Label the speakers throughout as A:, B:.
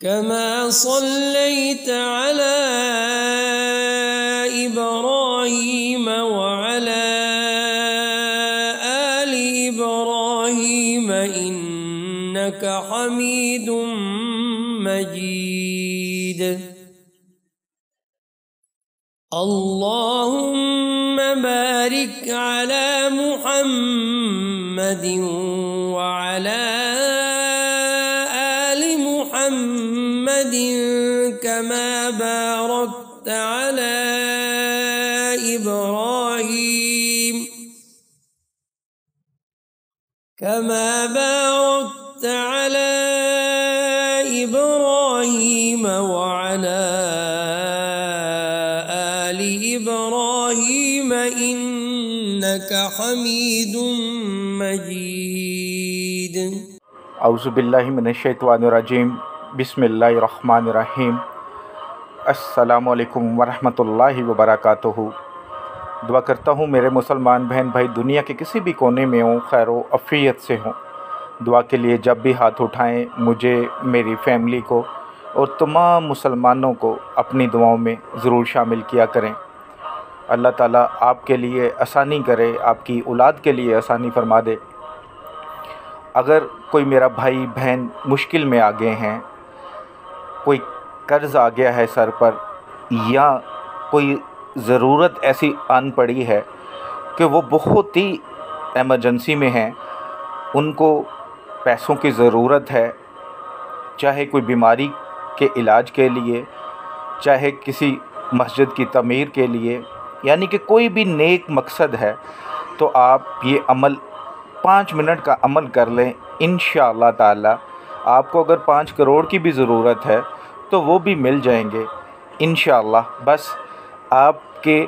A: كما صليت على إبراهيم وعلى آل إبراهيم إنك حميد مجيد اللهم بارك على محمد وعلى محمد كما باركت على إبراهيم وعلى آل إبراهيم إنك حميد مجيد
B: اعوذ باللہ من الشیطان الرجیم بسم اللہ الرحمن الرحیم السلام علیکم ورحمۃ اللہ وبرکاتہ۔ دعا کرتا ہوں میرے مسلمان بہن بھائی دنیا کے کسی بھی کونے میں ہوں، خیر و عافیت سے ہوں۔ دعا کے لیے جب بھی ہاتھ اٹھائیں مجھے، میری فیملی کو اور تمام مسلمانوں کو اپنی دعاؤں میں ضرور شامل کیا کریں۔ اللہ تعالیٰ آپ کے لیے آسانی کرے، آپ کی اولاد کے لیے آسانی فرما دے۔ اگر کوئی میرا بھائی بہن مشکل میں آ گئے ہیں، کوئی قرض آ گیا ہے سر پر، یا کوئی ضرورت ایسی آن پڑی ہے کہ وہ بہت ہی ایمرجنسی میں ہیں، ان کو پیسوں کی ضرورت ہے، چاہے کوئی بیماری کے علاج کے لیے، چاہے کسی مسجد کی تعمیر کے لیے، یعنی کہ کوئی بھی نیک مقصد ہے، تو آپ یہ عمل 5 منٹ کا عمل کر لیں۔ انشاءاللہ تعالی آپ کو اگر 5 کروڑ کی بھی ضرورت ہے تو وہ بھی مل جائیں گے انشاءاللہ۔ بس آپ کے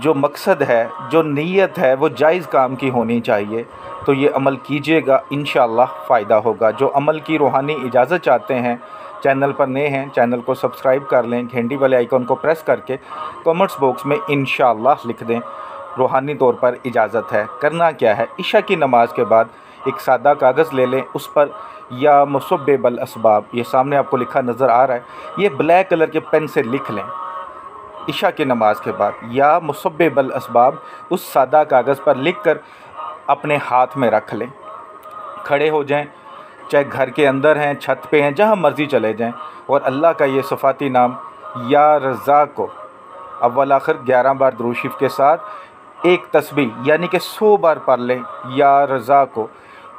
B: جو مقصد ہے، جو نیت ہے، وہ جائز کام کی ہونی چاہیے، تو یہ عمل کیجیے گا، انشاءاللہ فائدہ ہوگا۔ جو عمل کی روحانی اجازت چاہتے ہیں، چینل پر نئے ہیں چینل کو سبسکرائب کر لیں، گھنٹی والے آئیکن کو پریس کر کے کامنٹس باکس میں انشاءاللہ لکھ دیں روحانی طور پر اجازت ہے۔ کرنا کیا ہے، عشاء کی نماز کے بعد ایک سادہ کاغذ لے لیں، اس پر یا مسبب الاسباب، یہ سامنے آپ کو لکھا نظر آ رہا ہے، یہ بلیک کلر کے پین سے لکھ لیں۔ عشاء کی نماز کے بعد یا مسبب الاسباب اس سادہ کاغذ پر لکھ کر اپنے ہاتھ میں رکھ لیں، کھڑے ہو جائیں، چاہے گھر کے اندر ہیں، چھت پہ ہیں، جہاں مرضی چلے جائیں، اور اللہ کا یہ صفاتی نام یا رزاق کو اول آخر 11 بار درود شریف کے ساتھ ایک تسبیح یعنی کہ 100 بار پڑھ لیں۔ یا رضا کو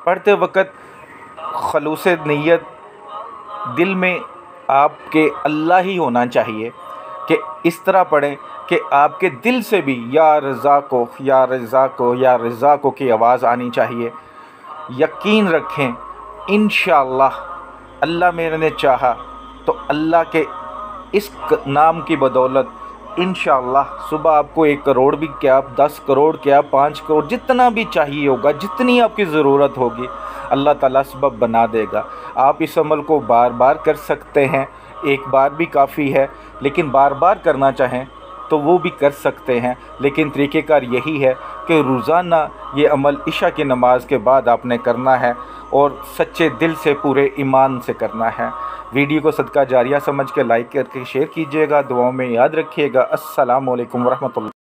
B: پڑھتے وقت خلوص نیت دل میں آپ کے اللہ ہی ہونا چاہیے، کہ اس طرح پڑھیں کہ آپ کے دل سے بھی یا رضا کو، یا رضا کو، یا رضا کو کی آواز آنی چاہیے۔ یقین رکھیں انشاءاللہ اللہ میرے نے چاہا تو اللہ کے اس نام کی بدولت انشاءاللہ صبح آپ کو 1 کروڑ بھی کیا، 10 کروڑ کیا، 5 کروڑ، جتنا بھی چاہیے ہوگا، جتنی آپ کی ضرورت ہوگی، اللہ تعالیٰ سبب بنا دے گا۔ آپ اس عمل کو بار بار کر سکتے ہیں، ایک بار بھی کافی ہے، لیکن بار بار کرنا چاہیں تو وہ بھی کر سکتے ہیں، لیکن طریقہ کار یہی ہے کہ روزانہ یہ عمل عشاء کی نماز کے بعد آپ نے کرنا ہے، اور سچے دل سے، پورے ایمان سے کرنا ہے۔ ویڈیو کو صدقہ جاریہ سمجھ کے لائک کر کے شیئر کیجیے گا، دعاؤں میں یاد رکھیے گا۔ السلام علیکم ورحمۃ اللہ۔